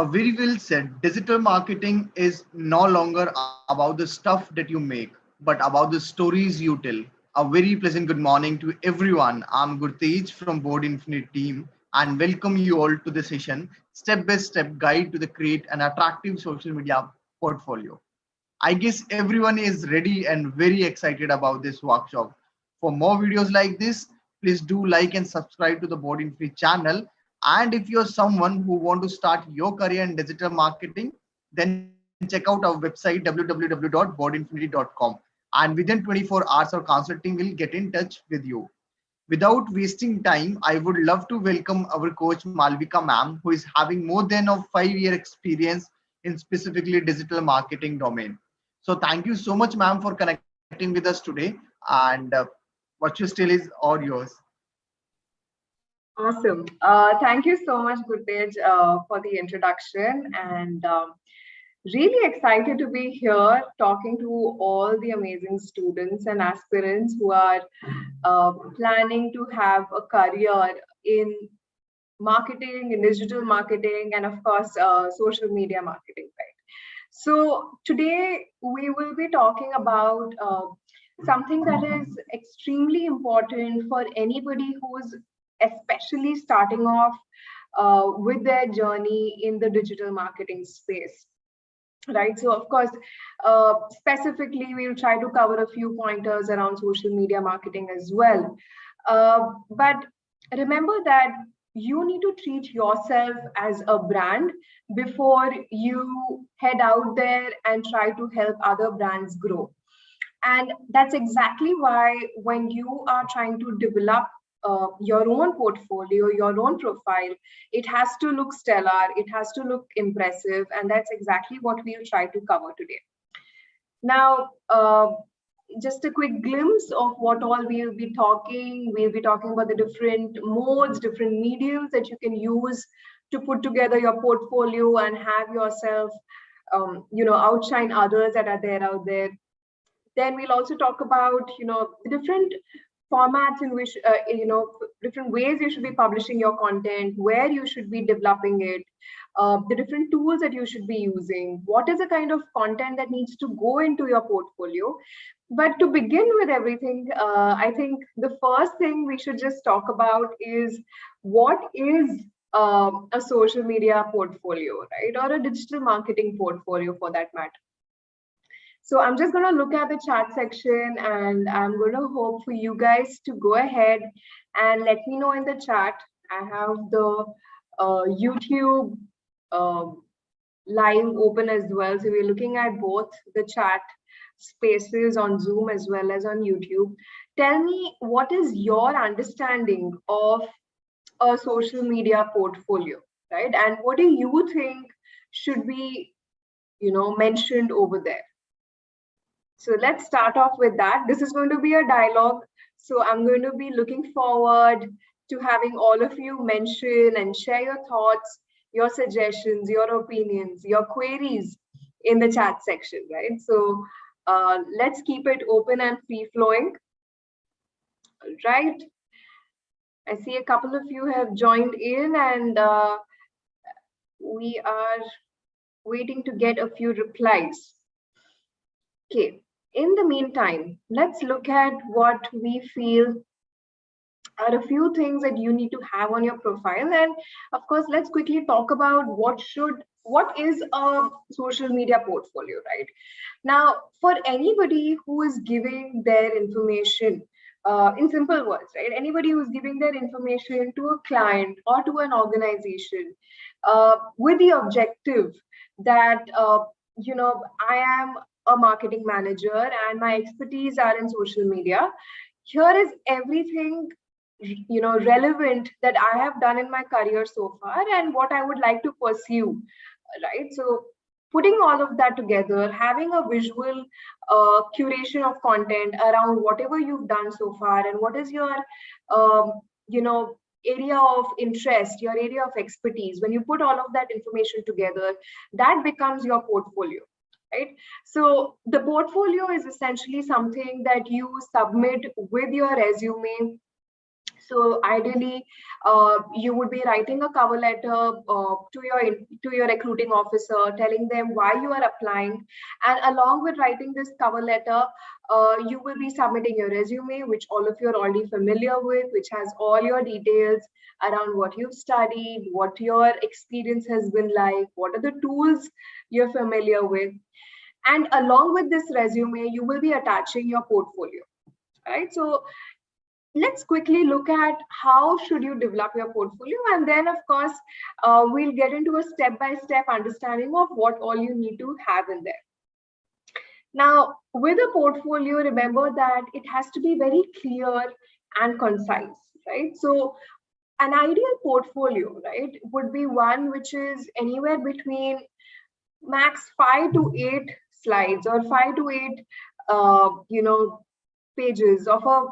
Very well said. Digital marketing is no longer about the stuff that you make, but about the stories you tell. A very pleasant good morning to everyone. I'm Gurtej from Board Infinite team and welcome you all to the session step by step guide to the create an attractive social media portfolio. I guess everyone is ready and very excited about this workshop. For more videos like this, please do like and subscribe to the Board Infinite channel. And if you're someone who want to start your career in digital marketing, then check out our website www.boardinfinity.com. And within 24 hours, our consulting will get in touch with you. Without wasting time, I would love to welcome our coach Malvika ma'am, who is having more than a 5-year experience in specifically digital marketing domain. So thank you so much, ma'am, for connecting with us today. And what you still is all yours. Awesome. Thank you so much, Gurtej, for the introduction, and really excited to be here talking to all the amazing students and aspirants who are planning to have a career in marketing, in digital marketing, and of course, social media marketing, right? So today we will be talking about something that is extremely important for anybody who's especially starting off with their journey in the digital marketing space, right? So of course, specifically, we'll try to cover a few pointers around social media marketing as well. But remember that you need to treat yourself as a brand before you head out there and try to help other brands grow. And that's exactly why when you are trying to develop your own portfolio, your own profile, it has to look stellar, it has to look impressive, and that's exactly what we'll try to cover today. Now, just a quick glimpse of what all we'll be talking. We'll be talking about the different modes, different mediums that you can use to put together your portfolio and have yourself, outshine others that are there out there. Then we'll also talk about, the different formats in which, different ways you should be publishing your content, where you should be developing it, the different tools that you should be using, what is the kind of content that needs to go into your portfolio. But to begin with everything, I think the first thing we should just talk about is what is a social media portfolio, right? Or a digital marketing portfolio for that matter. So I'm just going to look at the chat section and I'm going to hope for you guys to go ahead and let me know in the chat. I have the YouTube live open as well. So we're looking at both the chat spaces on Zoom as well as on YouTube. Tell me, what is your understanding of a social media portfolio, right? And what do you think should be, mentioned over there? So let's start off with that. This is going to be a dialogue. So I'm going to be looking forward to having all of you mention and share your thoughts, your suggestions, your opinions, your queries in the chat section, right? So let's keep it open and free flowing. All right. I see a couple of you have joined in and we are waiting to get a few replies. Okay. In the meantime, let's look at what we feel are a few things that you need to have on your profile. And of course, let's quickly talk about what is a social media portfolio, right? Now, for anybody who is giving their information, in simple words, right? Anybody who's giving their information to a client or to an organization with the objective that, I am a marketing manager and my expertise are in social media. Here is everything, relevant that I have done in my career so far and what I would like to pursue, right? So putting all of that together, having a visual curation of content around whatever you've done so far and what is your, area of interest, your area of expertise. When you put all of that information together, that becomes your portfolio. Right? So the portfolio is essentially something that you submit with your resume So ideally, you would be writing a cover letter to your recruiting officer, telling them why you are applying, and along with writing this cover letter, you will be submitting your resume, which all of you are already familiar with, which has all your details around what you've studied, what your experience has been like, what are the tools you're familiar with, and along with this resume, you will be attaching your portfolio. Right. So let's quickly look at how should you develop your portfolio, and then of course we'll get into a step-by-step understanding of what all you need to have in there. Now, with a portfolio, remember that it has to be very clear and concise, right? So an ideal portfolio, right, would be one which is anywhere between max 5 to 8 slides, or 5 to 8 pages of a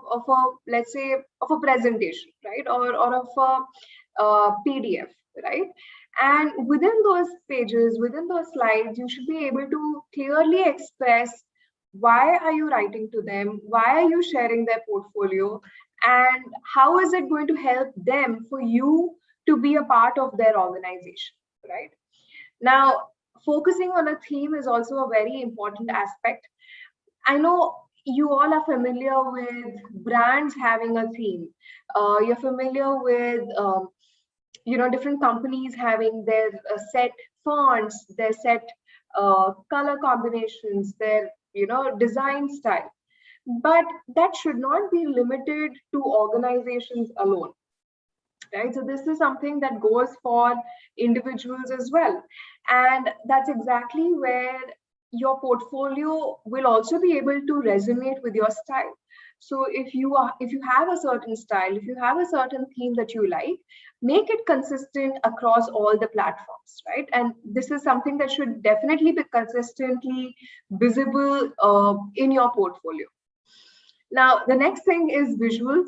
let's say of a presentation, right, or of a PDF, right? And within those pages, within those slides, you should be able to clearly express why are you writing to them, why are you sharing their portfolio, and how is it going to help them for you to be a part of their organization, right? Now, focusing on a theme is also a very important aspect. I know you all are familiar with brands having a theme. You're familiar with different companies having their set fonts, their set color combinations, their design style. But that should not be limited to organizations alone, right? So this is something that goes for individuals as well, and that's exactly where your portfolio will also be able to resonate with your style. So if you have a certain style, if you have a certain theme that you like, make it consistent across all the platforms, right? And this is something that should definitely be consistently visible in your portfolio. Now, the next thing is visuals.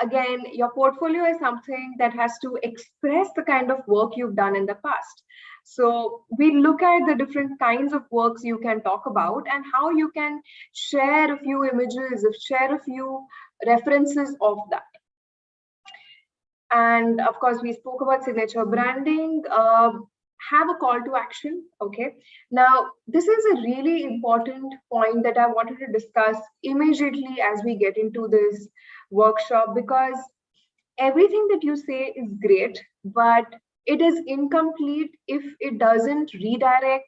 Again, your portfolio is something that has to express the kind of work you've done in the past. So we look at the different kinds of works you can talk about and how you can share a few images, share a few references of that. And of course, we spoke about signature branding. Have a call to action. Okay. Now, this is a really important point that I wanted to discuss immediately as we get into this workshop, because everything that you say is great, but it is incomplete if it doesn't redirect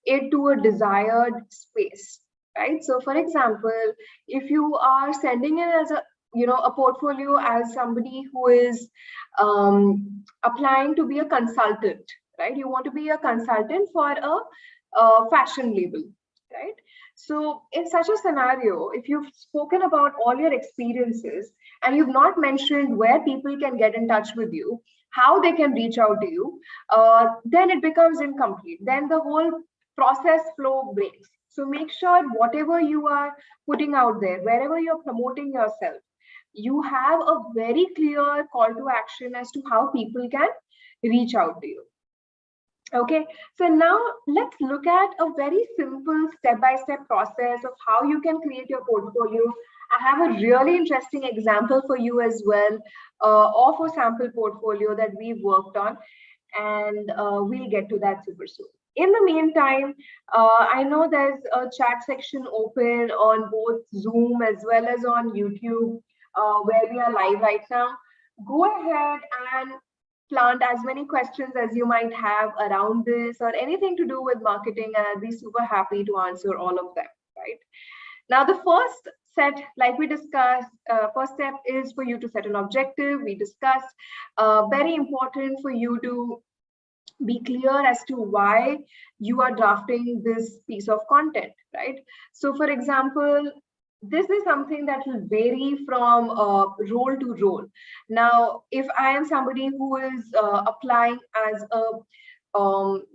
it to a desired space, right? So for example, if you are sending it as a portfolio as somebody who is applying to be a consultant, right? You want to be a consultant for a fashion label, right? So in such a scenario, if you've spoken about all your experiences and you've not mentioned where people can get in touch with you, how they can reach out to you, then it becomes incomplete. Then the whole process flow breaks. So make sure whatever you are putting out there, wherever you're promoting yourself, you have a very clear call to action as to how people can reach out to you. Okay, so now let's look at a very simple step-by-step process of how you can create your portfolio. I have a really interesting example for you as well of a sample portfolio that we've worked on, and we'll get to that super soon. In the meantime, I know there's a chat section open on both Zoom as well as on YouTube, where we are live right now. Go ahead and plant as many questions as you might have around this or anything to do with marketing, and I'll be super happy to answer all of them, right? Now, the first set, like we discussed, first step is for you to set an objective. We discussed very important for you to be clear as to why you are drafting this piece of content, right? So for example, this is something that will vary from role to role. Now, if I am somebody who is applying as a,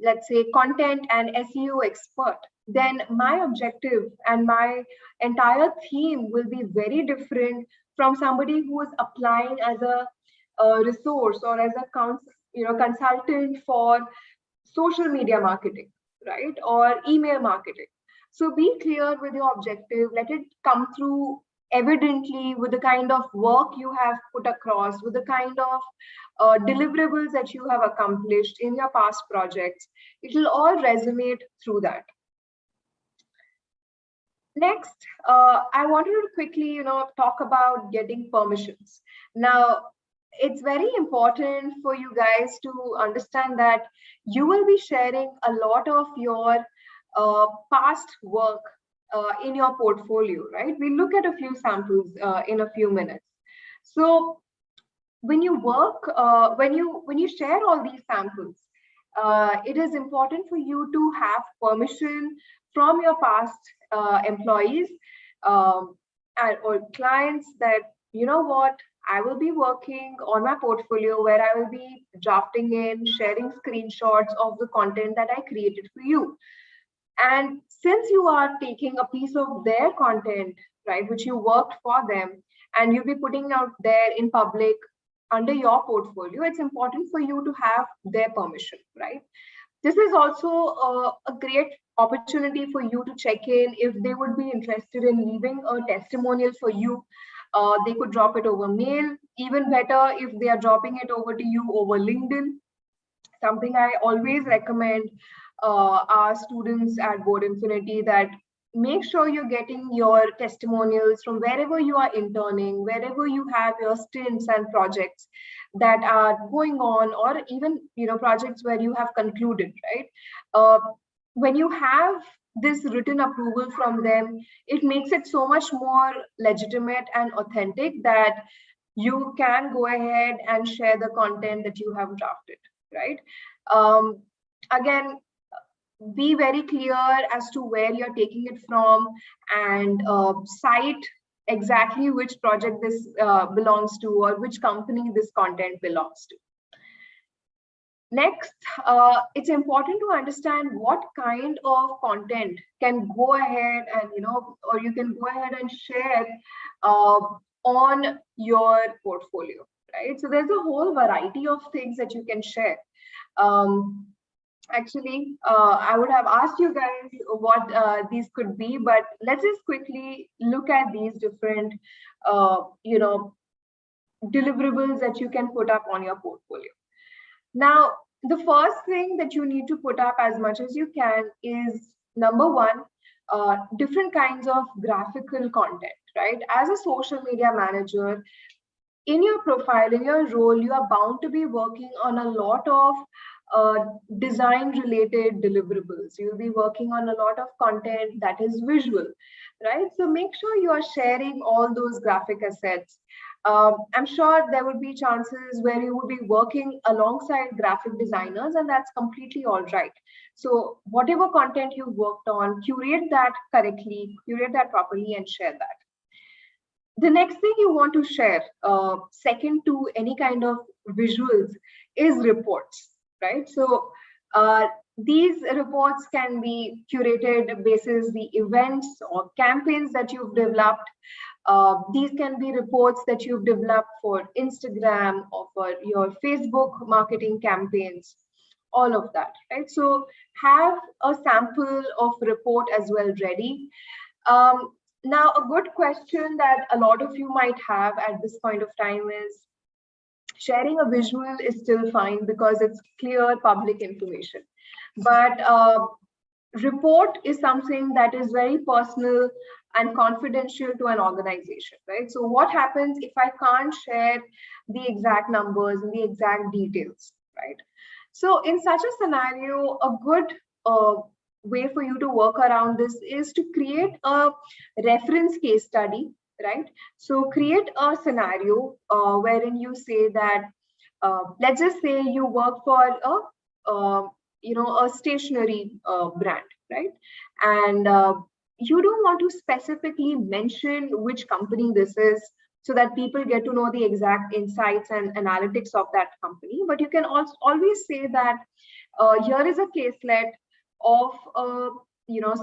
let's say, content and SEO expert, then my objective and my entire theme will be very different from somebody who is applying as a resource or as a consultant for social media marketing, right, or email marketing. So be clear with your objective, let it come through evidently with the kind of work you have put across, with the kind of deliverables that you have accomplished in your past projects. It will all resonate through that. Next, I wanted to quickly, talk about getting permissions. Now, it's very important for you guys to understand that you will be sharing a lot of your past work in your portfolio, right? We'll look at a few samples in a few minutes. So when you work, when you share all these samples, it is important for you to have permission from your past employees or clients that, you know what, I will be working on my portfolio where I will be drafting in, sharing screenshots of the content that I created for you. And since you are taking a piece of their content, right, which you worked for them, and you'll be putting out there in public under your portfolio, it's important for you to have their permission, right? This is also a great opportunity for you to check in if they would be interested in leaving a testimonial for you. They could drop it over mail. Even better if they are dropping it over to you over LinkedIn. Something I always recommend our students at Board Infinity, that make sure you're getting your testimonials from wherever you are interning, wherever you have your stints and projects that are going on, or even projects where you have concluded, right? When you have this written approval from them, it makes it so much more legitimate and authentic that you can go ahead and share the content that you have drafted, right? Again, be very clear as to where you're taking it from, and cite exactly which project this belongs to, or which company this content belongs to. Next, it's important to understand what kind of content can go ahead and, or you can go ahead and share on your portfolio, right? So there's a whole variety of things that you can share. Actually, I would have asked you guys what these could be, but let's just quickly look at these different, deliverables that you can put up on your portfolio. Now, the first thing that you need to put up as much as you can is, number one, different kinds of graphical content, right? As a social media manager, in your profile, in your role, you are bound to be working on a lot of design related deliverables. You'll be working on a lot of content that is visual, right? So make sure you are sharing all those graphic assets. I'm sure there would be chances where you would be working alongside graphic designers, and that's completely all right. So whatever content you've worked on, curate that correctly, curate that properly, and share that. The next thing you want to share, second to any kind of visuals, is reports, right? So these reports can be curated basis the events or campaigns that you've developed. These can be reports that you've developed for Instagram or for your Facebook marketing campaigns, all of that, right? So have a sample of report as well ready. Now, a good question that a lot of you might have at this point of time is, sharing a visual is still fine because it's clear public information. But report is something that is very personal and confidential to an organization, right? So what happens if I can't share the exact numbers and the exact details, right? So in such a scenario, a good way for you to work around this is to create a reference case study, right? So create a scenario wherein you say that, let's just say you work for a stationery brand, right? And you don't want to specifically mention which company this is, so that people get to know the exact insights and analytics of that company. But you can also always say that here is a caselet of a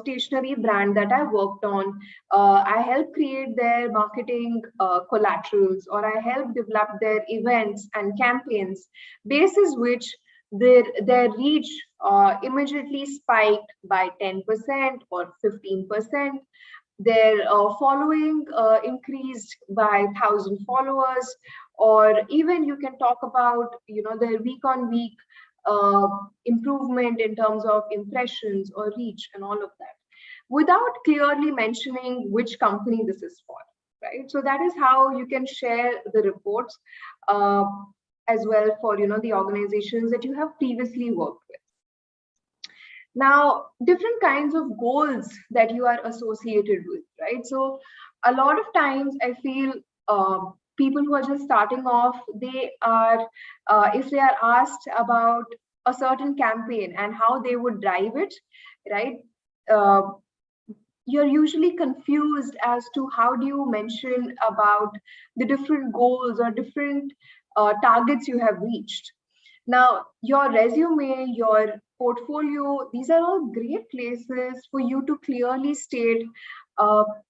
stationery brand that I worked on. I helped create their marketing collaterals, or I helped develop their events and campaigns, basis which their reach immediately spiked by 10% or 15%. their following increased by 1,000 followers, or even you can talk about, their week on week uh, improvement in terms of impressions or reach and all of that, without clearly mentioning which company this is for, right? So that is how you can share the reports uh, as well for, the organizations that you have previously worked with. Now, different kinds of goals that you are associated with, right? So a lot of times I feel people who are just starting off, they are, if they are asked about a certain campaign and how they would drive it, right? Uh, you're usually confused as to how do you mention about the different goals or different targets you have reached. Now, your resume, your portfolio, these are all great places for you to clearly state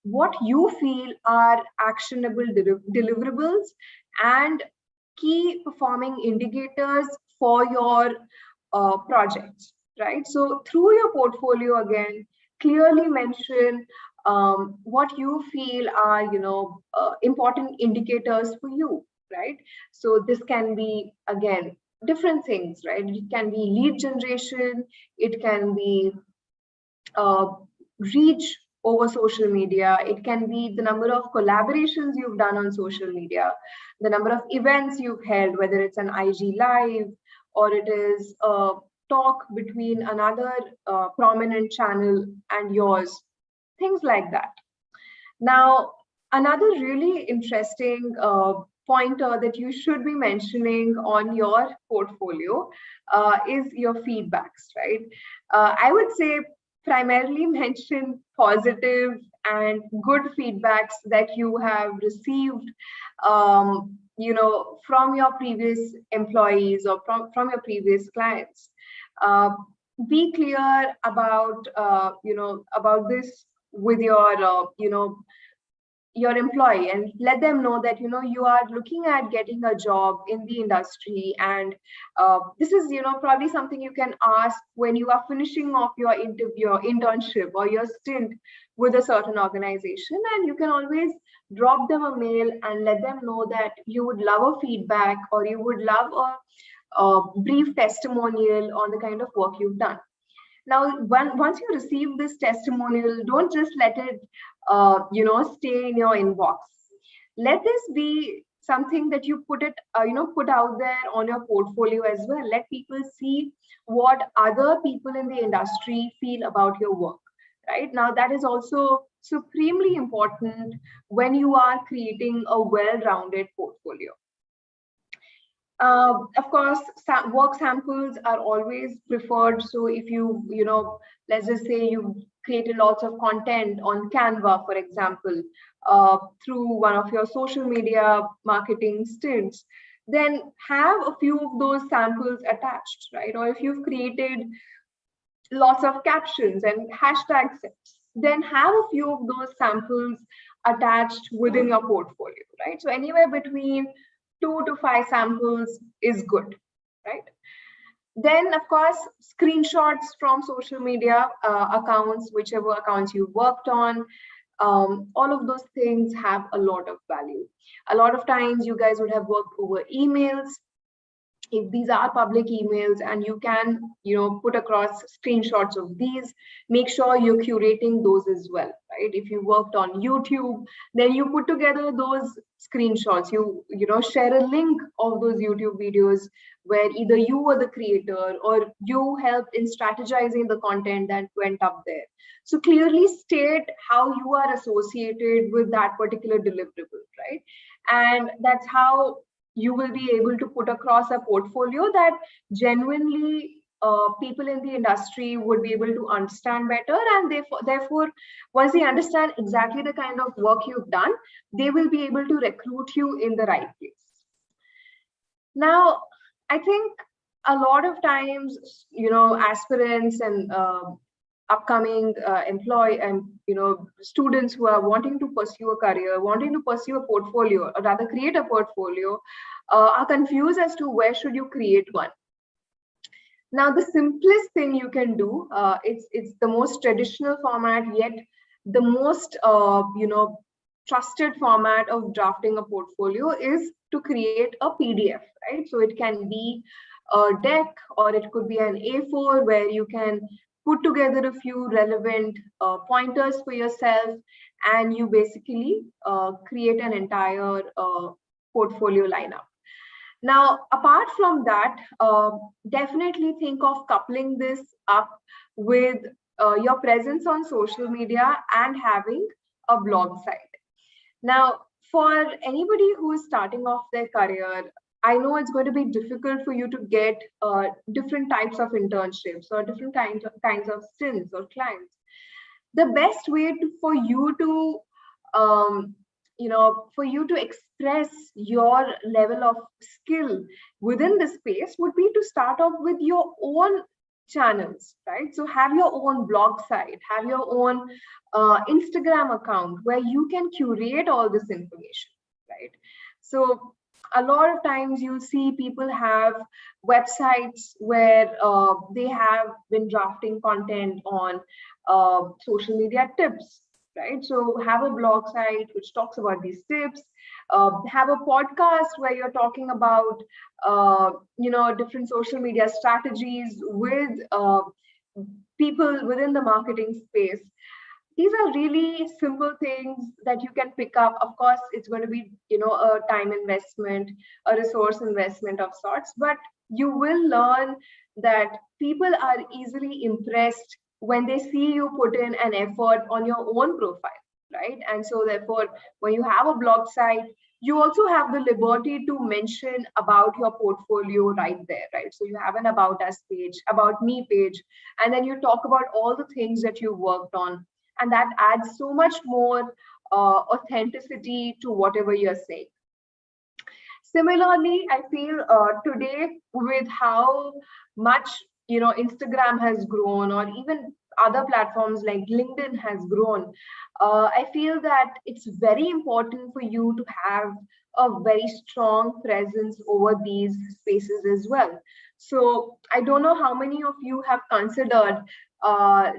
what you feel are actionable deliverables and key performing indicators for your projects, right? So through your portfolio, again, clearly mention what you feel are, important indicators for you, right? So this can be, again, different things, right? It can be lead generation, it can be uh, reach over social media, it can be the number of collaborations you've done on social media, the number of events you've held, whether it's an IG live or it is a talk between another prominent channel and yours, things like that. Now, another really interesting pointer that you should be mentioning on your portfolio is your feedbacks, right? I would say primarily mention positive and good feedbacks that you have received, from your previous employees or from your previous clients. Uh, be clear about, about this with your employee, and let them know that you are looking at getting a job in the industry, and this is probably something you can ask when you are finishing off your interview, your internship, or your stint with a certain organization, and you can always drop them a mail and let them know that you would love a feedback or you would love a brief testimonial on the kind of work you've done. Now, once you receive this testimonial, don't just let it, stay in your inbox. Let this be something that you put out there on your portfolio as well. Let people see what other people in the industry feel about your work. Right now, that is also supremely important when you are creating a well-rounded portfolio. Of course, work samples are always preferred. So if let's just say you created lots of content on Canva, for example, through one of your social media marketing stints, then have a few of those samples attached, right? Or if you've created lots of captions and hashtag sets, then have a few of those samples attached within your portfolio, right? So anywhere between 2 to 5 samples is good, right? Then, of course, screenshots from social media accounts, whichever accounts you worked on, all of those things have a lot of value. A lot of times you guys would have worked over emails. If these are public emails and you can put across screenshots of these, make sure you're curating those as well, right? If you worked on YouTube, then you put together those screenshots, you share a link of those YouTube videos where either you were the creator or you helped in strategizing the content that went up there. So clearly state how you are associated with that particular deliverable, right? And that's how you will be able to put across a portfolio that genuinely people in the industry would be able to understand better, and therefore, once they understand exactly the kind of work you've done, they will be able to recruit you in the right place. Now, I think a lot of times, aspirants and upcoming employee and students who are wanting to pursue a career, wanting to pursue a portfolio, or rather create a portfolio, are confused as to where should you create one. Now, the simplest thing you can do, it's the most traditional format, yet the most trusted format of drafting a portfolio is to create a PDF, right? So it can be a deck, or it could be an A4 where you can put together a few relevant pointers for yourself, and you basically create an entire portfolio lineup. Now, apart from that, definitely think of coupling this up with your presence on social media and having a blog site. Now, for anybody who is starting off their career, I know it's going to be difficult for you to get different types of internships or different kinds of stints or clients. The best way for you to for you to express your level of skill within the space would be to start off with your own channels, right? So have your own blog site, have your own Instagram account where you can curate all this information, right? So a lot of times you'll see people have websites where they have been drafting content on social media tips, right? So have a blog site which talks about these tips. Have a podcast where you're talking about different social media strategies with people within the marketing space. These are really simple things that you can pick up. Of course, it's going to be a time investment, a resource investment of sorts, but you will learn that people are easily impressed when they see you put in an effort on your own profile, right? And so therefore, when you have a blog site, you also have the liberty to mention about your portfolio right there, right? So you have an about us page, about me page, and then you talk about all the things that you worked on, and that adds so much more authenticity to whatever you're saying. Similarly, I feel today, with how much Instagram has grown, or even other platforms like LinkedIn has grown, I feel that it's very important for you to have a very strong presence over these spaces as well. So I don't know how many of you have considered,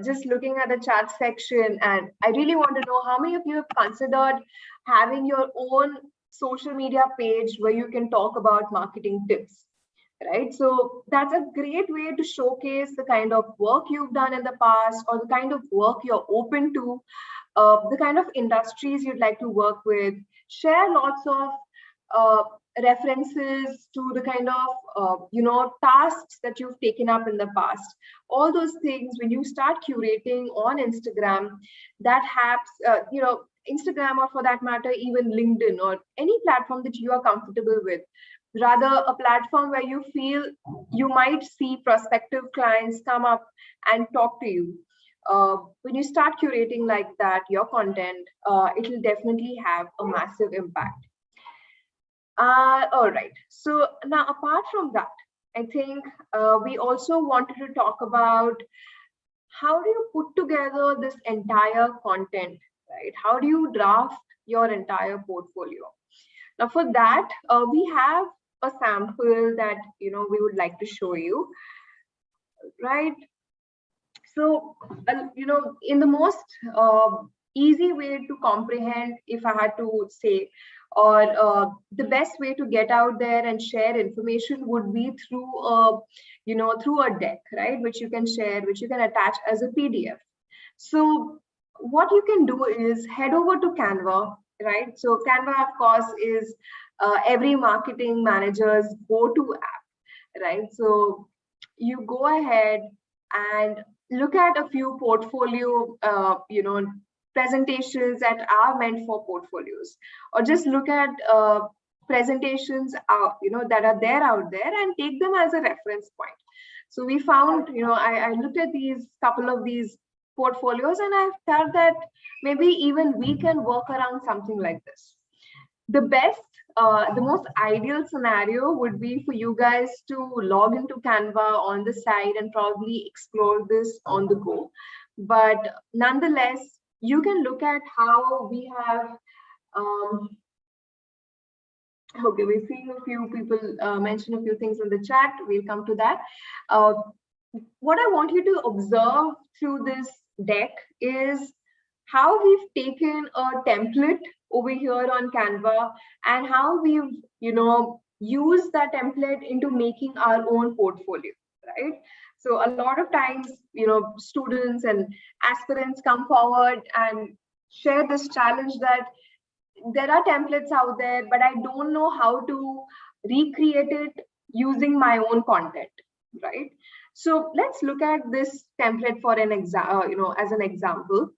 just looking at the chat section, and I really want to know how many of you have considered having your own social media page where you can talk about marketing tips, right? So that's a great way to showcase the kind of work you've done in the past, or the kind of work you're open to, the kind of industries you'd like to work with. Share lots of uh, references to the kind of tasks that you've taken up in the past. All those things, when you start curating on Instagram, that helps Instagram, or for that matter even LinkedIn, or any platform that you are comfortable with, rather a platform where you feel you might see prospective clients come up and talk to you. When you start curating like that your content, it will definitely have a massive impact. All right. So now, apart from that, I think we also wanted to talk about how do you put together this entire content, right? How do you draft your entire portfolio? Now, for that, we have a sample that we would like to show you, right? So, in the most easy way to comprehend, if I had to say, or the best way to get out there and share information would be through through a deck, right? Which you can share, which you can attach as a PDF. So what you can do is head over to Canva, right? So Canva, of course, is every marketing manager's go-to app, right? So you go ahead and look at a few portfolio, presentations that are meant for portfolios, or just look at presentations, that are there out there, and take them as a reference point. So we found, I looked at these couple of these portfolios, and I felt that maybe even we can work around something like this. The most ideal scenario would be for you guys to log into Canva on the side and probably explore this on the go. But nonetheless, you can look at how we have, okay, we're seeing a few people mention a few things in the chat. We'll come to that. What I want you to observe through this deck is how we've taken a template over here on Canva and how we've, used that template into making our own portfolio, right? So a lot of times, students and aspirants come forward and share this challenge that there are templates out there, but I don't know how to recreate it using my own content, right? So let's look at this template for an as an example.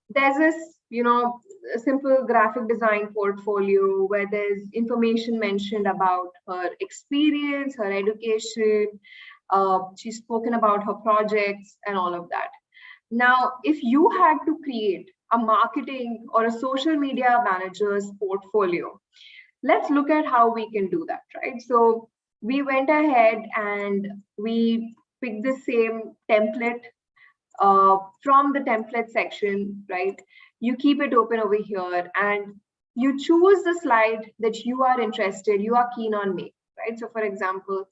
There's this, a simple graphic design portfolio where there's information mentioned about her experience, her education. She's spoken about her projects and all of that. Now, if you had to create a marketing or a social media manager's portfolio, let's look at how we can do that, right? So we went ahead and we picked the same template from the template section, right? You keep it open over here and you choose the slide that you are interested, you are keen on making, right? So for example,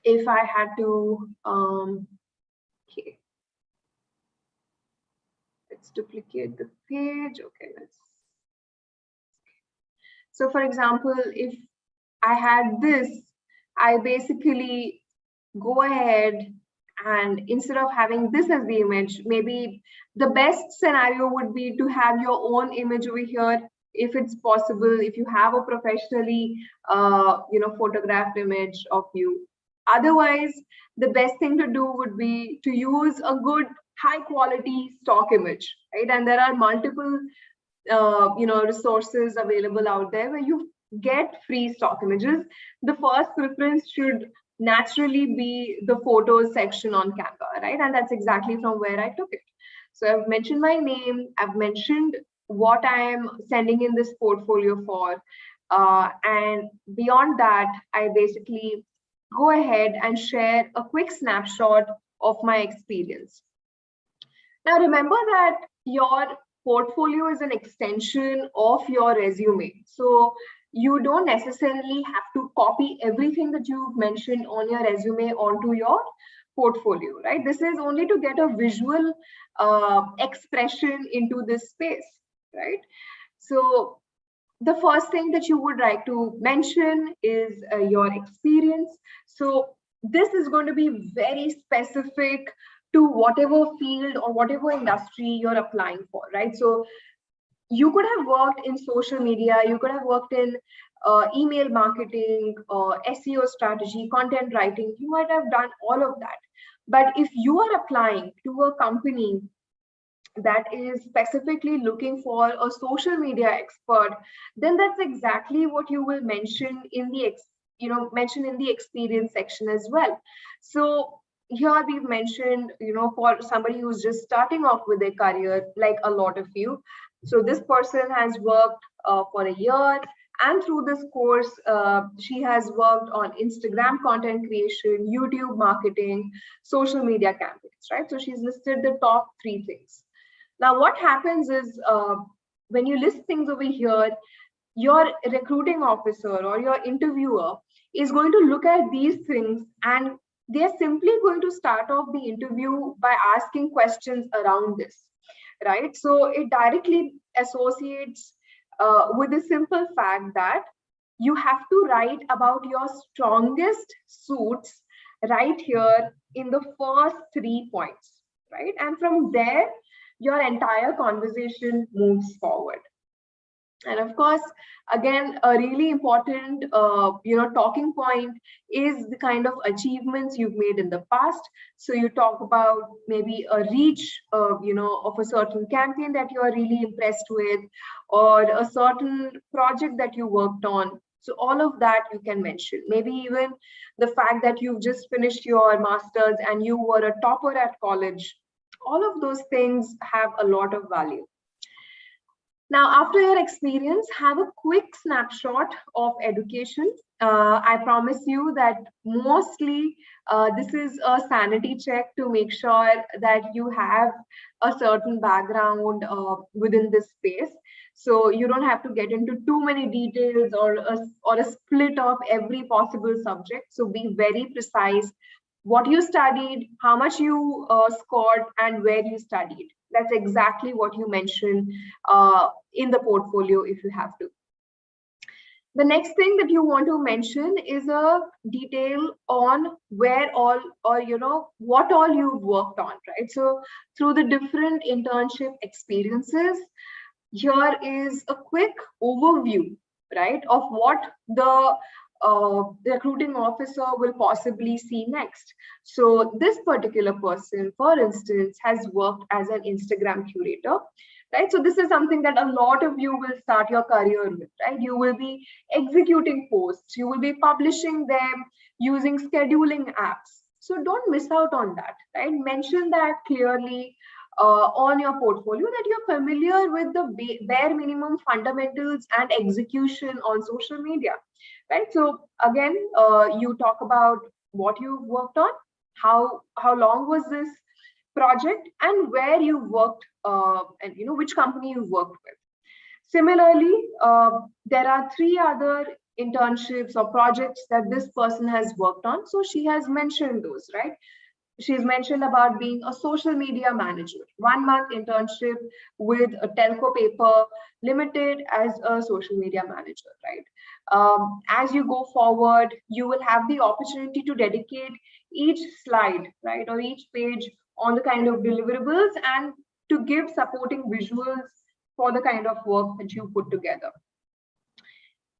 if I had to, okay, let's duplicate the page. Okay, so for example, if I had this, I basically go ahead and instead of having this as the image, maybe the best scenario would be to have your own image over here, if it's possible, if you have a professionally photographed image of you. Otherwise, the best thing to do would be to use a good high quality stock image, right? And there are multiple resources available out there where you get free stock images. The first preference should naturally be the photos section on Canva, right? And that's exactly from where I took it. So I've mentioned my name, I've mentioned what I am sending in this portfolio for, and beyond that, I basically go ahead and share a quick snapshot of my experience. Now, remember that your portfolio is an extension of your resume. So you don't necessarily have to copy everything that you've mentioned on your resume onto your portfolio, right? This is only to get a visual expression into this space, right? So the first thing that you would like to mention is your experience. So this is going to be very specific to whatever field or whatever industry you're applying for, right? So you could have worked in social media, you could have worked in email marketing, SEO strategy, content writing, you might have done all of that. But if you are applying to a company that is specifically looking for a social media expert, then that's exactly what you will mention in the mention in the experience section as well. So here we've mentioned, for somebody who's just starting off with their career, like a lot of you. So this person has worked for a year, and through this course, she has worked on Instagram content creation, YouTube marketing, social media campaigns, right? So she's listed the top 3 things. Now, what happens is when you list things over here, your recruiting officer or your interviewer is going to look at these things and they're simply going to start off the interview by asking questions around this, right? So it directly associates with the simple fact that you have to write about your strongest suits right here in the first 3 points, right? And from there, your entire conversation moves forward. And of course, again, a really important, talking point is the kind of achievements you've made in the past. So you talk about maybe a reach, of a certain campaign that you are really impressed with, or a certain project that you worked on. So all of that you can mention. Maybe even the fact that you've just finished your master's and you were a topper at college. All of those things have a lot of value. Now, after your experience, have a quick snapshot of education. I promise you that mostly this is a sanity check to make sure that you have a certain background within this space. So you don't have to get into too many details or a split of every possible subject. So be very precise what you studied, how much you scored, and where you studied. That's exactly what you mention in the portfolio if you have to. The next thing that you want to mention is a detail on where all, or what all you've worked on, right? So through the different internship experiences, here is a quick overview, right, of what the recruiting officer will possibly see next. So this particular person, for instance, has worked as an Instagram curator, right? So this is something that a lot of you will start your career with, right? You will be executing posts, you will be publishing them using scheduling apps. So don't miss out on that, right? Mention that clearly on your portfolio, that you're familiar with the bare minimum fundamentals and execution on social media, right? So again, you talk about what you worked on, how long was this project, and where you worked, and which company you worked with. Similarly, there are 3 other internships or projects that this person has worked on. So she has mentioned those, right? She's mentioned about being a social media manager, 1 month internship with a telco paper limited as a social media manager, right? As you go forward, you will have the opportunity to dedicate each slide, right, or each page on the kind of deliverables and to give supporting visuals for the kind of work that you put together.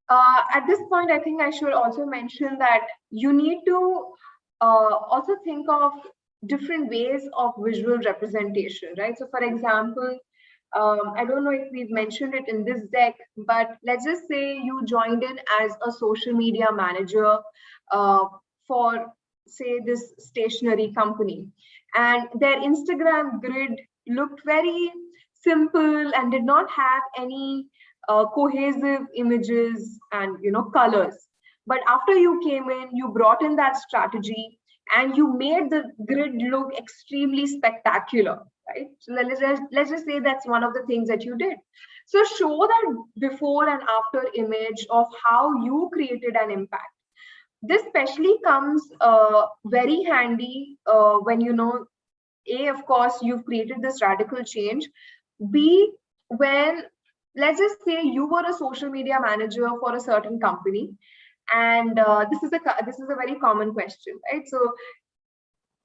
At this point, I think I should also mention that you need to also think of different ways of visual representation, right? So for example, I don't know if we've mentioned it in this deck, but let's just say you joined in as a social media manager for, say, this stationery company, and their Instagram grid looked very simple and did not have any cohesive images and colors. But after you came in, you brought in that strategy and you made the grid look extremely spectacular, right? So let's just say that's one of the things that you did. So show that before and after image of how you created an impact. This especially comes very handy when A, of course, you've created this radical change. B, when, let's just say you were a social media manager for a certain company, and this is a very common question, right? So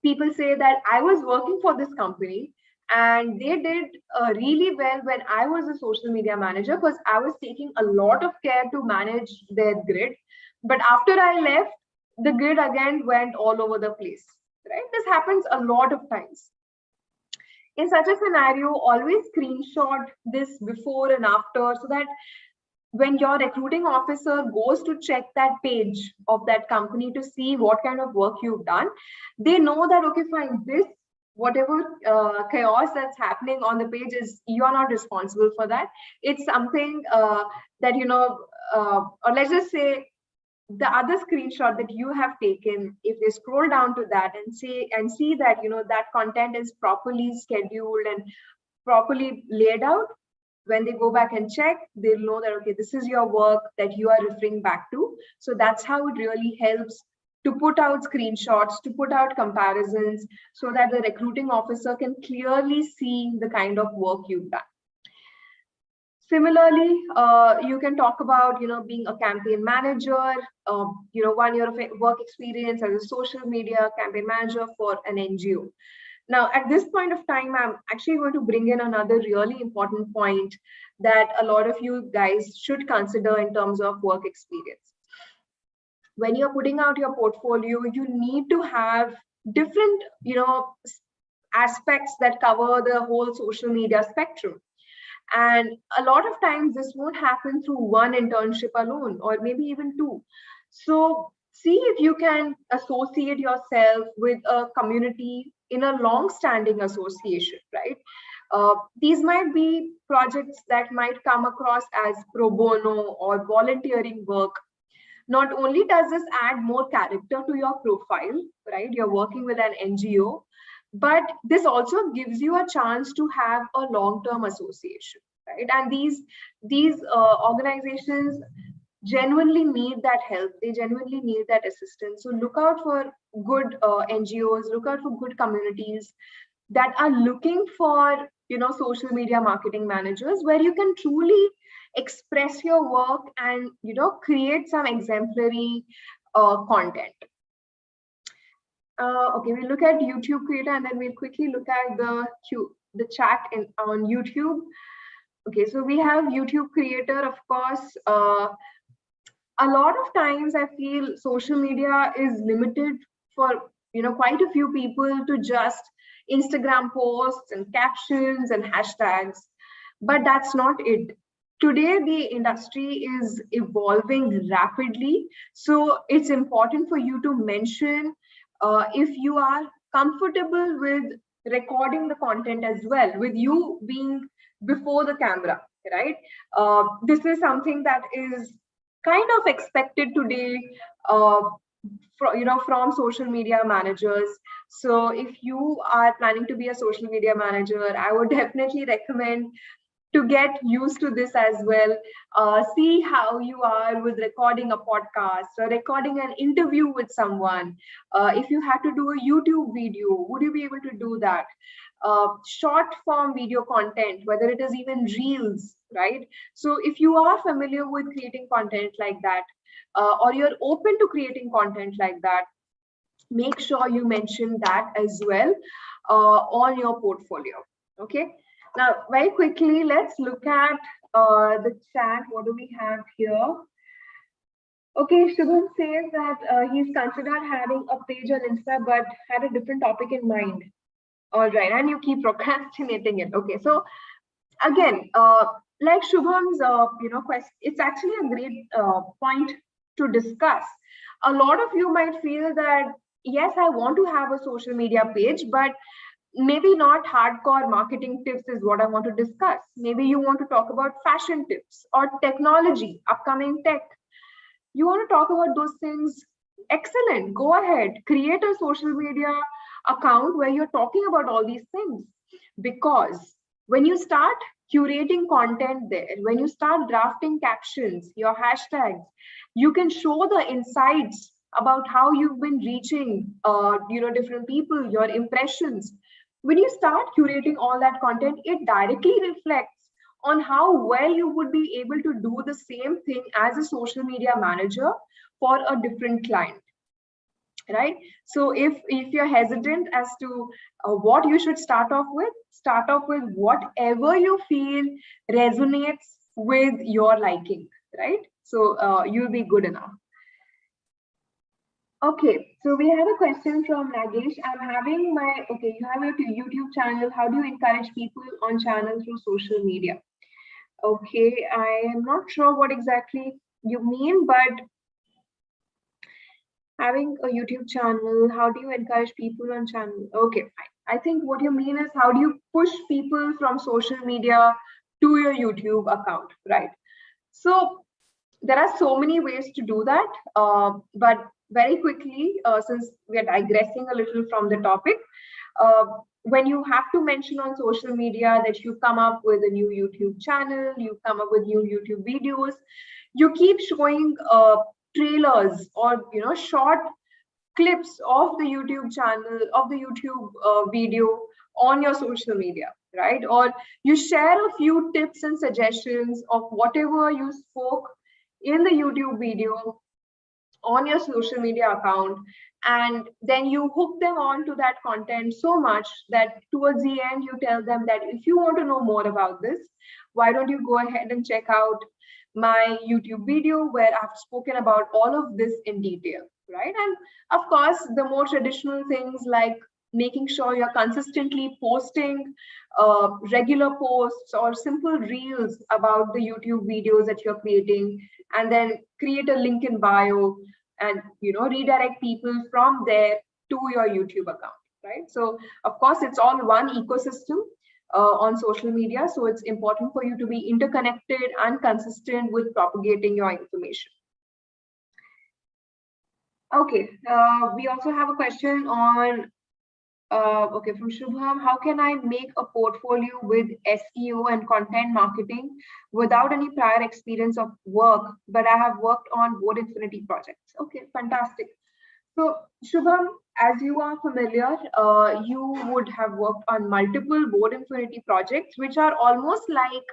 people say that I was working for this company and they did really well when I was a social media manager because I was taking a lot of care to manage their grid. But after I left, the grid again went all over the place, right? This happens a lot of times. In such a scenario, always screenshot this before and after so that when your recruiting officer goes to check that page of that company to see what kind of work you've done, they know that, okay, fine, this, whatever chaos that's happening on the page is, you're not responsible for that. It's something that, or let's just say the other screenshot that you have taken, if they scroll down to that and see that, that content is properly scheduled and properly laid out, when they go back and check, they'll know that, okay, this is your work that you are referring back to. So that's how it really helps to put out screenshots, to put out comparisons, so that the recruiting officer can clearly see the kind of work you've done. Similarly, you can talk about, being a campaign manager, 1 year of work experience as a social media campaign manager for an NGO. Now, at this point of time, I'm actually going to bring in another really important point that a lot of you guys should consider in terms of work experience. When you're putting out your portfolio, you need to have different, aspects that cover the whole social media spectrum. And a lot of times this won't happen through one internship alone, or maybe even 2. So see if you can associate yourself with a community in a long-standing association, right? These might be projects that might come across as pro bono or volunteering work. Not only does this add more character to your profile, right? You're working with an NGO, but this also gives you a chance to have a long-term association, right? And these organizations genuinely need that help. They genuinely need that assistance. So look out for good NGOs, look out for good communities that are looking for, social media marketing managers, where you can truly express your work and, create some exemplary content. Okay, we'll look at YouTube creator, and then we'll quickly look at the chat on YouTube. Okay, so we have YouTube creator, of course. A lot of times I feel social media is limited for, quite a few people to just Instagram posts and captions and hashtags, but that's not it. Today the industry is evolving rapidly, so it's important for you to mention if you are comfortable with recording the content as well, with you being before the camera, right? This is something that is kind of expected today, from social media managers. So if you are planning to be a social media manager, I would definitely recommend to get used to this as well. See how you are with recording a podcast or recording an interview with someone. If you had to do a YouTube video, would you be able to do that? Short form video content, whether it is even reels, right? So if you are familiar with creating content like that, or you're open to creating content like that, make sure you mention that as well on your portfolio. Okay. Now, very quickly, let's look at the chat. What do we have here? Okay, Shubham says that he's considered having a page on Insta, but had a different topic in mind. All right, and you keep procrastinating it. Okay, so again, like Shubham's, quest, it's actually a great point to discuss. A lot of you might feel that, yes, I want to have a social media page, but maybe not hardcore marketing tips is what I want to discuss. Maybe you want to talk about fashion tips or technology, upcoming tech. You want to talk about those things? Excellent. Go ahead. Create a social media account where you're talking about all these things. Because when you start curating content there, when you start drafting captions, your hashtags, you can show the insights about how you've been reaching, different people, your impressions. When you start curating all that content, it directly reflects on how well you would be able to do the same thing as a social media manager for a different client, right? So if you're hesitant as to what you should start off with whatever you feel resonates with your liking, right? So you'll be good enough. Okay, so we have a question from Nagesh. You have a YouTube channel. How do you encourage people on channel through social media? Okay, I am not sure what exactly you mean, but having a YouTube channel, how do you encourage people on channel? Okay, fine. I think what you mean is how do you push people from social media to your YouTube account, right? So there are so many ways to do that, but very quickly, since we are digressing a little from the topic, when you have to mention on social media that you come up with a new YouTube channel, you come up with new YouTube videos, you keep showing trailers or short clips of the YouTube channel, of the YouTube video on your social media, right? Or you share a few tips and suggestions of whatever you spoke in the YouTube video on your social media account, and then you hook them on to that content so much that towards the end you tell them that if you want to know more about this, why don't you go ahead and check out my YouTube video where I've spoken about all of this in detail, right? And of course, the more traditional things like making sure you're consistently posting regular posts or simple reels about the YouTube videos that you're creating, and then create a link in bio and redirect people from there to your YouTube account, right? So of course, it's all one ecosystem on social media, so it's important for you to be interconnected and consistent with propagating your information. Okay, we also have a question on Okay, from Shubham, how can I make a portfolio with SEO and content marketing without any prior experience of work, but I have worked on Board Infinity projects? Okay, fantastic. So, Shubham, as you are familiar, you would have worked on multiple Board Infinity projects, which are almost like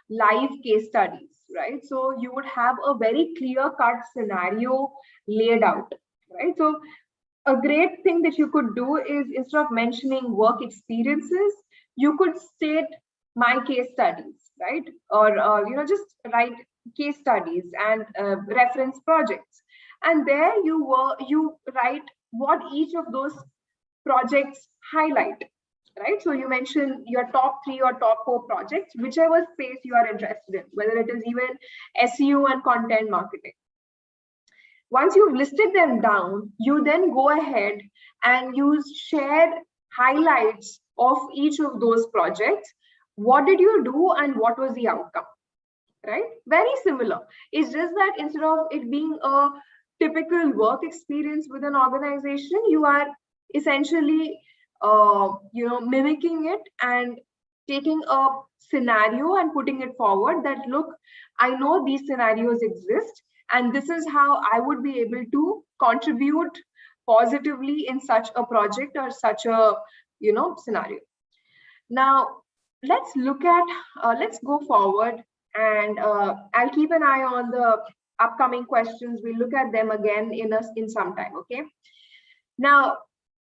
live case studies, right? So you would have a very clear-cut scenario laid out, right? So a great thing that you could do is, instead of mentioning work experiences, you could state my case studies, right? Or just write case studies and reference projects, and there you write what each of those projects highlight, right? So you mention your top 3 or top 4 projects, whichever space you are interested in, whether it is even SEO and content marketing. Once you've listed them down, you then go ahead and you share highlights of each of those projects. What did you do and what was the outcome, right? Very similar. It's just that instead of it being a typical work experience with an organization, you are essentially mimicking it and taking a scenario and putting it forward that, look, I know these scenarios exist, and this is how I would be able to contribute positively in such a project or such a scenario. Now let's go forward, and I'll keep an eye on the upcoming questions. We'll look at them again in some time. Okay, now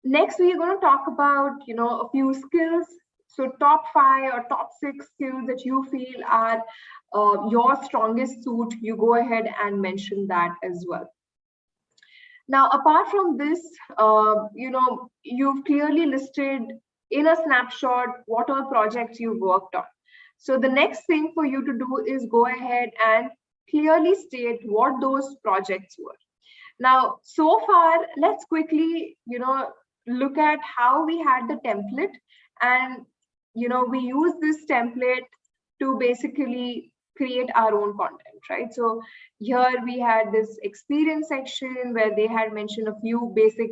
next we're going to talk about a few skills. So top 5 or top 6 skills that you feel are your strongest suit, you go ahead and mention that as well. Now, apart from this, you've clearly listed in a snapshot what all projects you've worked on. So the next thing for you to do is go ahead and clearly state what those projects were. Now, so far, let's quickly, look at how we had the template, and we use this template to basically create our own content, right? So here we had this experience section where they had mentioned a few basic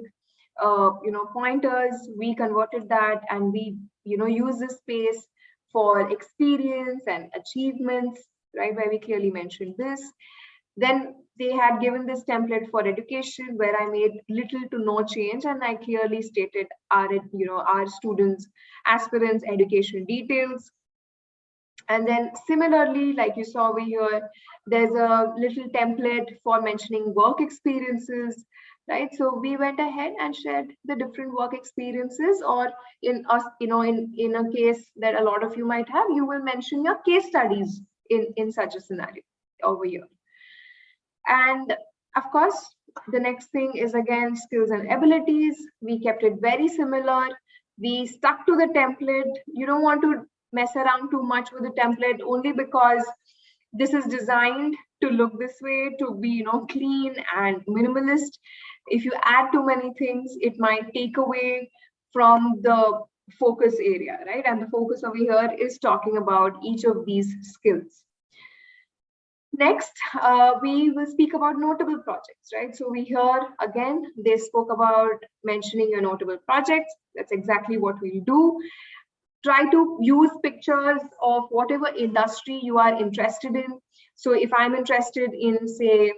pointers. We converted that and we use this space for experience and achievements, right, where we clearly mentioned this. Then they had given this template for education, where I made little to no change, and I clearly stated our students, aspirants, education details. And then similarly, like you saw over here, there's a little template for mentioning work experiences, right? So we went ahead and shared the different work experiences, or in a case that a lot of you might have, you will mention your case studies in such a scenario over here. And of course, the next thing is again skills and abilities. We kept it very similar. We stuck to the template. You don't want to mess around too much with the template, only because this is designed to look this way, to be clean and minimalist. If you add too many things, it might take away from the focus area, right? And the focus over here is talking about each of these skills. Next, we will speak about notable projects, right? So we hear again, they spoke about mentioning your notable projects. That's exactly what we'll do. Try to use pictures of whatever industry you are interested in. So if I'm interested in, say,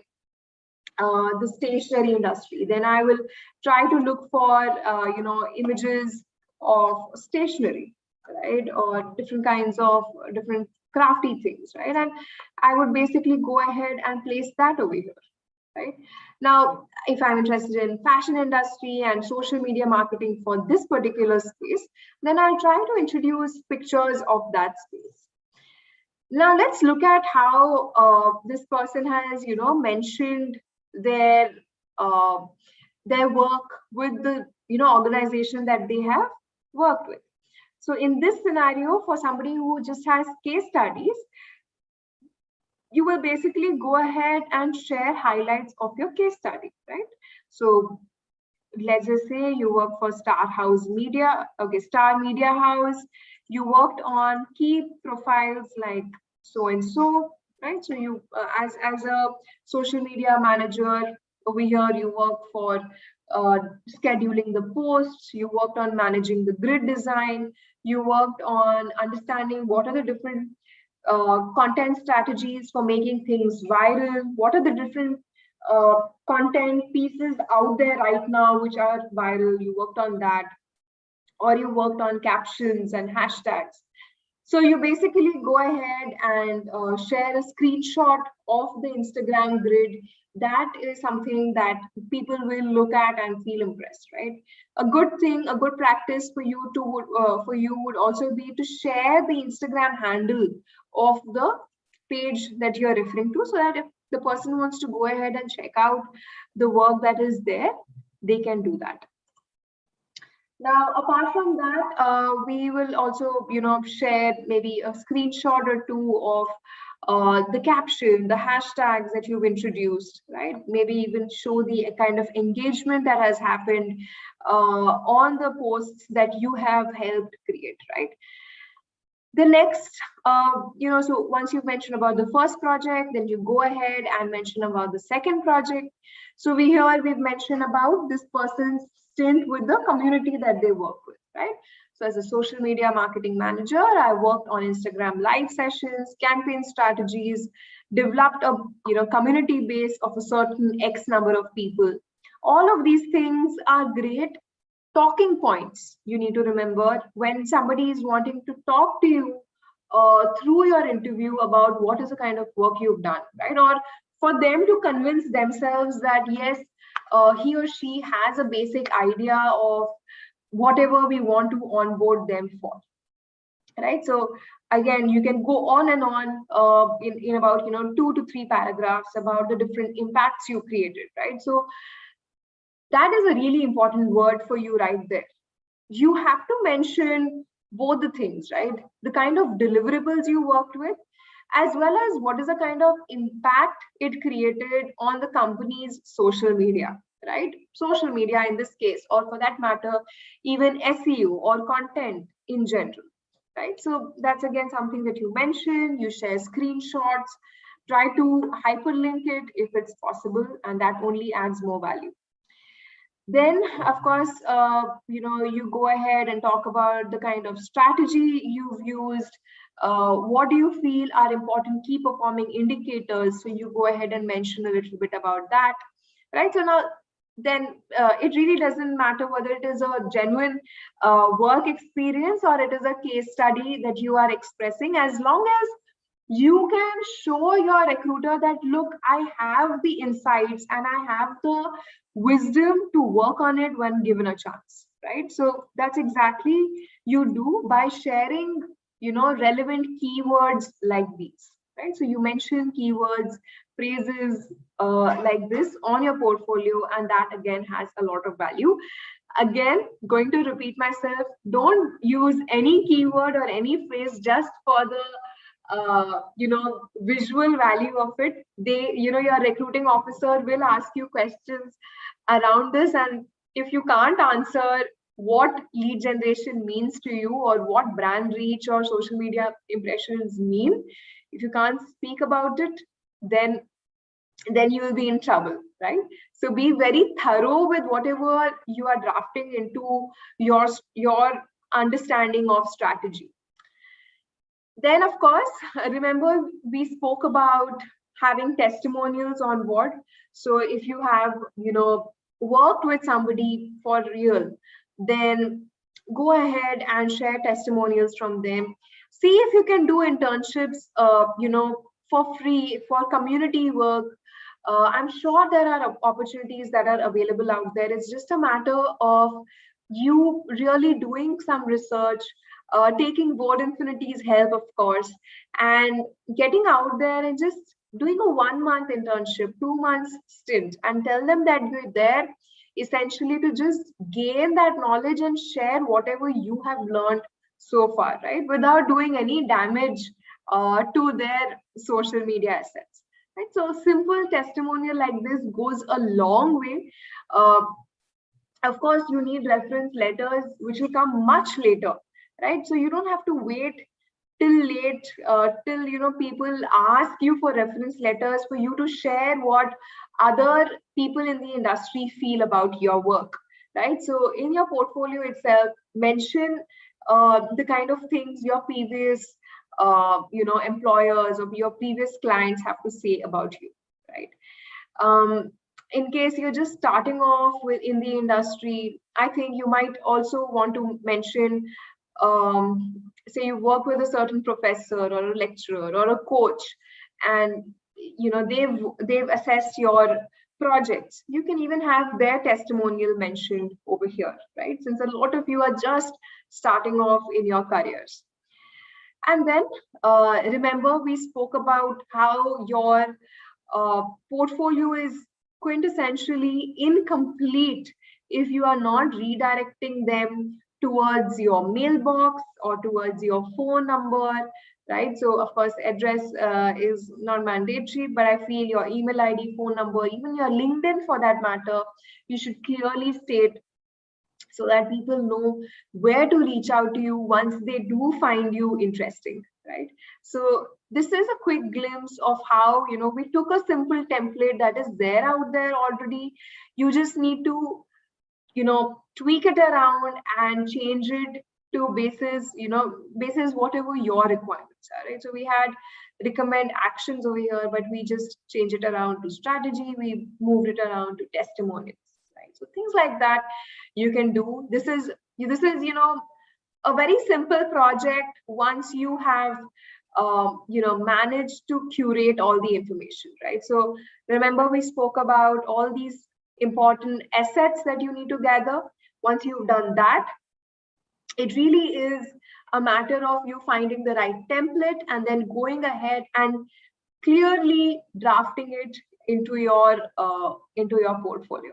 the stationery industry, then I will try to look for, images of stationery, right? Or different kinds of different crafty things, right? And I would basically go ahead and place that over here, right? Now, if I'm interested in fashion industry and social media marketing for this particular space, then I'll try to introduce pictures of that space. Now, let's look at how this person has, mentioned their work with the, organization that they have worked with. So in this scenario, for somebody who just has case studies, you will basically go ahead and share highlights of your case study, right? So let's just say you work for Star House Media, okay, Star Media House. You worked on key profiles like so and so, right? So you, as a social media manager over here, you work for scheduling the posts, you worked on managing the grid design, you worked on understanding what are the different content strategies for making things viral, what are the different content pieces out there right now which are viral, you worked on that, or you worked on captions and hashtags. So you basically go ahead and share a screenshot of the Instagram grid. That is something that people will look at and feel impressed, right? A good thing, a good practice for you would also be to share the Instagram handle of the page that you're referring to, so that if the person wants to go ahead and check out the work that is there, they can do that. Now, apart from that, we will also, share maybe a screenshot or two of the caption, the hashtags that you've introduced, right? Maybe even show the kind of engagement that has happened on the posts that you have helped create, right? The next, so once you've mentioned about the first project, then you go ahead and mention about the second project. So we've mentioned about this person's stint with the community that they work with, right? So as a social media marketing manager, I worked on Instagram live sessions, campaign strategies, developed a community base of a certain X number of people. All of these things are great talking points you need to remember when somebody is wanting to talk to you through your interview about what is the kind of work you've done, right? Or for them to convince themselves that yes, he or she has a basic idea of whatever we want to onboard them for, right? So again, you can go on and on in about 2 to 3 paragraphs about the different impacts you created, right? So that is a really important word for you right there. You have to mention both the things, right? The kind of deliverables you worked with, as well as what is the kind of impact it created on the company's social media, right? Social media in this case, or for that matter, even SEO or content in general, right? So that's again something that you mention, you share screenshots, try to hyperlink it if it's possible, and that only adds more value. Then, of course, you go ahead and talk about the kind of strategy you've used. What do you feel are important key performing indicators? So you go ahead and mention a little bit about that, right? So now, then it really doesn't matter whether it is a genuine work experience or it is a case study that you are expressing, as long as you can show your recruiter that, look, I have the insights and I have the wisdom to work on it when given a chance, right? So that's exactly you do by sharing, relevant keywords like these, right? So you mention keywords, phrases like this on your portfolio, and that again has a lot of value. Again, going to repeat myself, don't use any keyword or any phrase just for the visual value of it. Your recruiting officer will ask you questions around this, and if you can't answer what lead generation means to you or what brand reach or social media impressions mean, if you can't speak about it, then you will be in trouble, right? So be very thorough with whatever you are drafting into your understanding of strategy. Then, of course, remember we spoke about having testimonials on board. So if you have, worked with somebody for real, then go ahead and share testimonials from them. See if you can do internships, for free for community work. I'm sure there are opportunities that are available out there. It's just a matter of you really doing some research, taking Board Infinity's help, of course, and getting out there and just doing a 1-month internship, 2 months stint, and tell them that you're there essentially to just gain that knowledge and share whatever you have learned so far, right? Without doing any damage to their social media assets. Right? So simple testimonial like this goes a long way. Of course, you need reference letters, which will come much later, right? So you don't have to wait till late, till people ask you for reference letters for you to share what other people in the industry feel about your work, right? So in your portfolio itself, mention the kind of things your previous employers or your previous clients have to say about you, right? um, in case you're just starting off with in the industry, I think you might also want to mention, say you work with a certain professor or a lecturer or a coach, and they've assessed your projects. You can even have their testimonial mentioned over here, right? Since a lot of you are just starting off in your careers. And then remember, we spoke about how your portfolio is quintessentially incomplete if you are not redirecting them towards your mailbox or towards your phone number, right? So of course, address is not mandatory, but I feel your email ID, phone number, even your LinkedIn for that matter, you should clearly state, so that people know where to reach out to you once they do find you interesting, right? So this is a quick glimpse of how, we took a simple template that is there out there already. You just need to, tweak it around and change it to basis whatever your requirements are, right? So we had recommend actions over here, but we just change it around to strategy. We moved it around to testimonials, right? So things like that you can do. This is a very simple project once you have managed to curate all the information, right? So remember, we spoke about all these important assets that you need to gather. Once you've done that, it really is a matter of you finding the right template and then going ahead and clearly drafting it into your portfolio.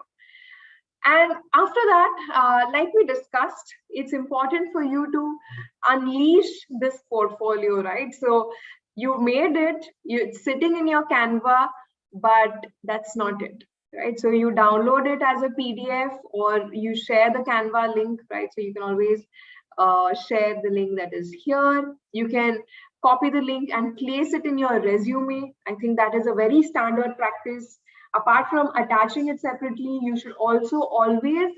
And after that, like we discussed, it's important for you to unleash this portfolio, right? So you made it, it's sitting in your Canva, but that's not it, right? So you download it as a PDF or you share the Canva link, right? So you can always share the link that is here. You can copy the link and place it in your resume. I think that is a very standard practice. Apart from attaching it separately, you should also always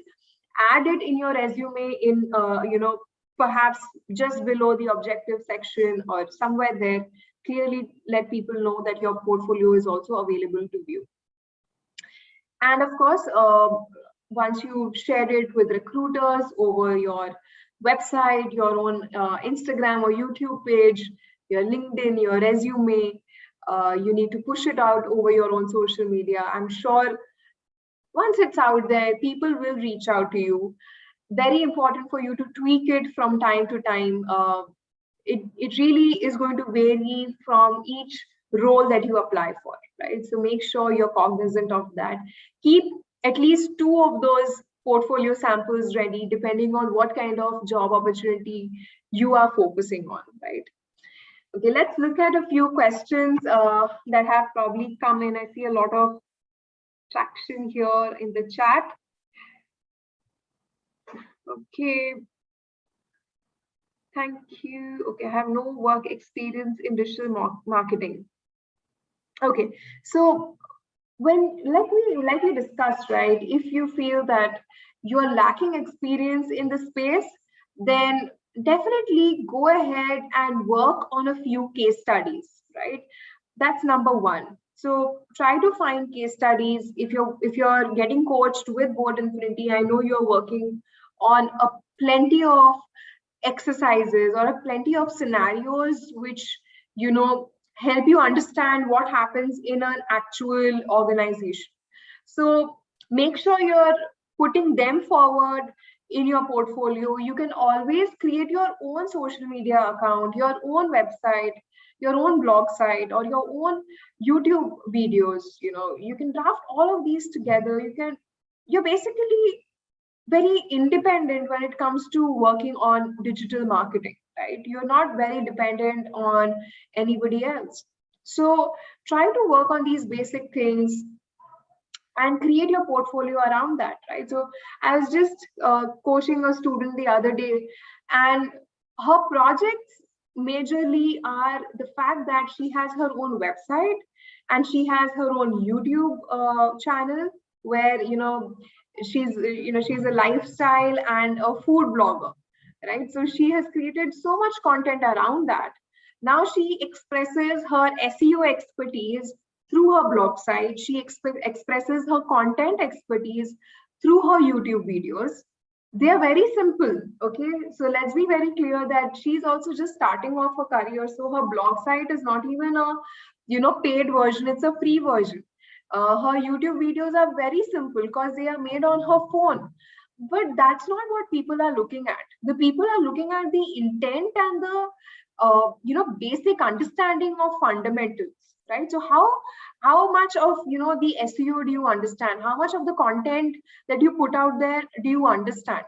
add it in your resume in, perhaps just below the objective section or somewhere there. Clearly let people know that your portfolio is also available to view. And of course, once you share it with recruiters over your website, your own Instagram or YouTube page, your LinkedIn, your resume, you need to push it out over your own social media. I'm sure once it's out there, people will reach out to you. Very important for you to tweak it from time to time. It really is going to vary from each role that you apply for, right? So make sure you're cognizant of that. Keep at least 2 of those portfolio samples ready, depending on what kind of job opportunity you are focusing on, right? Okay, let's look at a few questions that have probably come in. I see a lot of traction here in the chat. Okay. Thank you. Okay, I have no work experience in digital marketing. Okay, so when like we discussed, right, if you feel that you are lacking experience in the space, then definitely go ahead and work on a few case studies, right? That's number one. So try to find case studies. If you're getting coached with Board Infinity, I know you're working on a plenty of exercises or a plenty of scenarios which help you understand what happens in an actual organization. So make sure you're putting them forward in your portfolio. You can always create your own social media account, your own website, your own blog site, or your own YouTube videos. You can draft all of these together. You're basically very independent when it comes to working on digital marketing, right? You're not very dependent on anybody else. So try to work on these basic things and create your portfolio around that, right? So I was just coaching a student the other day, and her projects majorly are the fact that she has her own website and she has her own YouTube channel where she's a lifestyle and a food blogger, right? So she has created so much content around that. Now she expresses her SEO expertise through her blog site. She expresses her content expertise through her YouTube videos. They are very simple. Okay, so let's be very clear that she's also just starting off her career, so her blog site is not even a paid version, it's a free version. Her YouTube videos are very simple because they are made on her phone. But that's not what people are looking at. The people are looking at the intent and the basic understanding of fundamentals, right? So how much of the SEO do you understand? How much of the content that you put out there do you understand?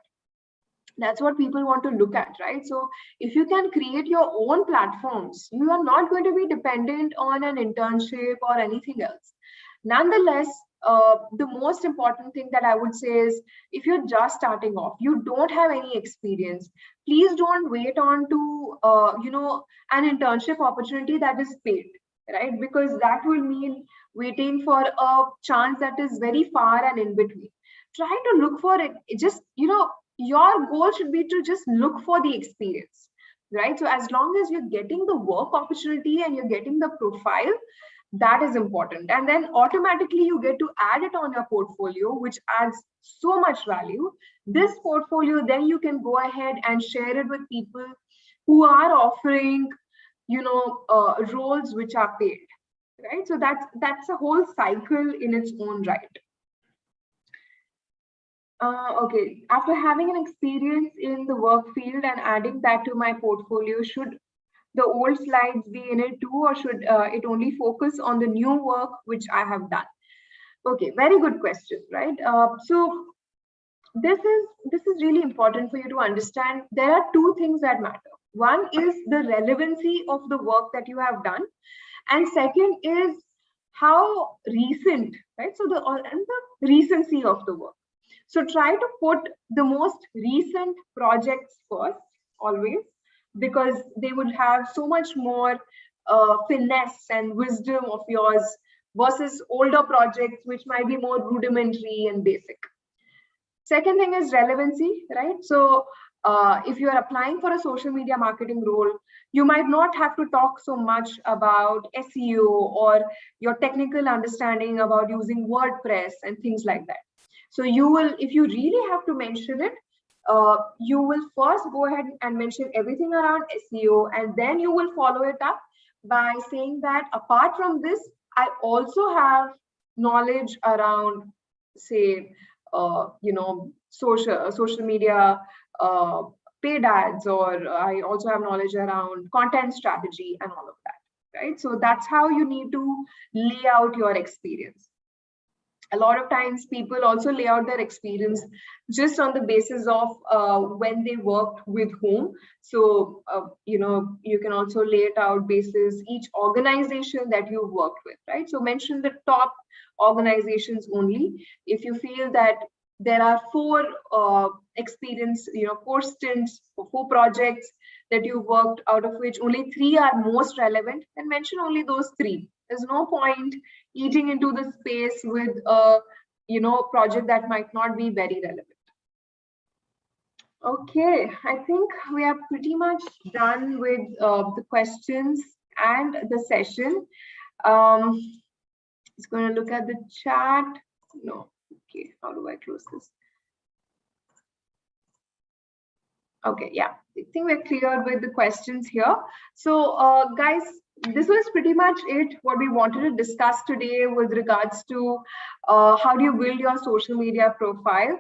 That's what people want to look at, right? So if you can create your own platforms, you are not going to be dependent on an internship or anything else. Nonetheless, the most important thing that I would say is, if you're just starting off, you don't have any experience, please don't wait on to an internship opportunity that is paid, right? Because that will mean waiting for a chance that is very far and in between. Try to look for it. Just your goal should be to just look for the experience, right? So as long as you're getting the work opportunity and you're getting the profile, that is important, and then automatically you get to add it on your portfolio, which adds so much value. This portfolio, then you can go ahead and share it with people who are offering roles which are paid, right? So that's a whole cycle in its own right. Okay, after having an experience in the work field and adding that to my portfolio, should the old slides be in it too, or should it only focus on the new work which I have done? Okay, very good question, right? So this is really important for you to understand. There are two things that matter. One is the relevancy of the work that you have done, and second is how recent, right? So the recency of the work. So try to put the most recent projects first, always, because they would have so much more finesse and wisdom of yours versus older projects, which might be more rudimentary and basic. Second thing is relevancy, right? So if you are applying for a social media marketing role, you might not have to talk so much about SEO or your technical understanding about using WordPress and things like that. So you will, if you really have to mention it, you will first go ahead and mention everything around SEO, and then you will follow it up by saying that apart from this, I also have knowledge around, say, social media paid ads, or I also have knowledge around content strategy and all of that, right? So that's how you need to lay out your experience. A lot of times people also lay out their experience just on the basis of when they worked with whom. So you can also lay it out basis each organization that you've worked with, right? So mention the top organizations only. If you feel that there are four four stints or four projects that you worked, out of which only three are most relevant, then mention only those three. There's no point eating into the space with a project that might not be very relevant. Okay, I think we are pretty much done with the questions and the session. Just going to look at the chat. No, okay, how do I close this? Okay, yeah, I think we're clear with the questions here. So guys, this was pretty much it, what we wanted to discuss today with regards to how do you build your social media profile.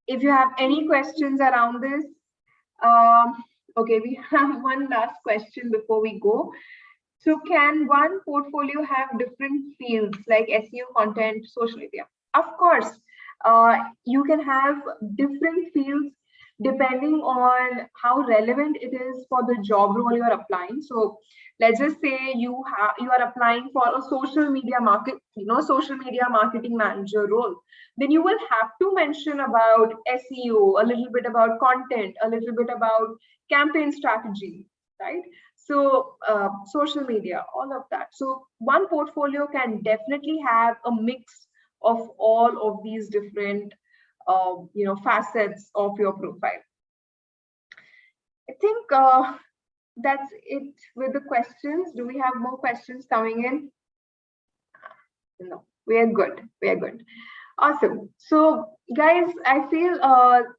If you have any questions around this, okay, we have one last question before we go. So can one portfolio have different fields like SEO, content, social media? Of course, you can have different fields depending on how relevant it is for the job role you are applying. So let's just say you are applying for a social media marketing manager role. Then you will have to mention about SEO, a little bit about content, a little bit about campaign strategy, right? So social media, all of that. So one portfolio can definitely have a mix of all of these different facets of your profile. I think that's it with the questions. Do we have more questions coming in? No, we are good. We are good. Awesome. So, guys, I feel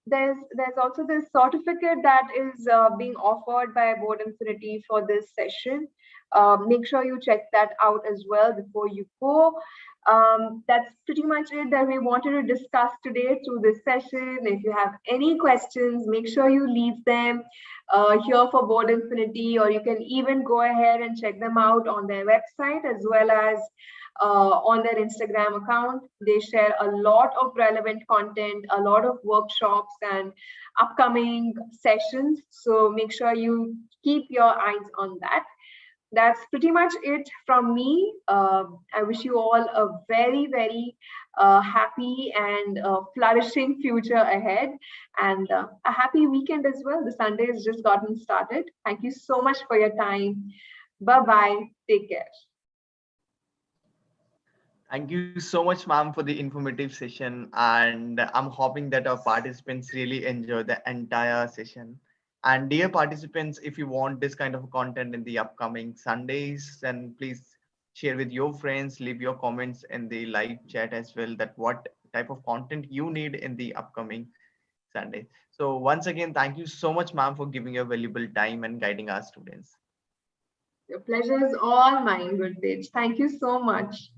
there's also this certificate that is being offered by Board Infinity for this session. Make sure you check that out as well before you go. That's pretty much it that we wanted to discuss today through this session. If you have any questions, make sure you leave them here for Board Infinity, or you can even go ahead and check them out on their website as well as on their Instagram account. They share a lot of relevant content, a lot of workshops and upcoming sessions. So make sure you keep your eyes on that. That's pretty much it from me. I wish you all a very, very happy and flourishing future ahead, and a happy weekend as well. The Sunday has just gotten started. Thank you so much for your time. Bye bye. Take care. Thank you so much, ma'am, for the informative session. And I'm hoping that our participants really enjoy the entire session. And dear participants, if you want this kind of content in the upcoming Sundays, then please share with your friends, leave your comments in the live chat as well, that what type of content you need in the upcoming Sunday. So once again, thank you so much, ma'am, for giving your valuable time and guiding our students. Your pleasure is all mine, Gurtej. Thank you so much.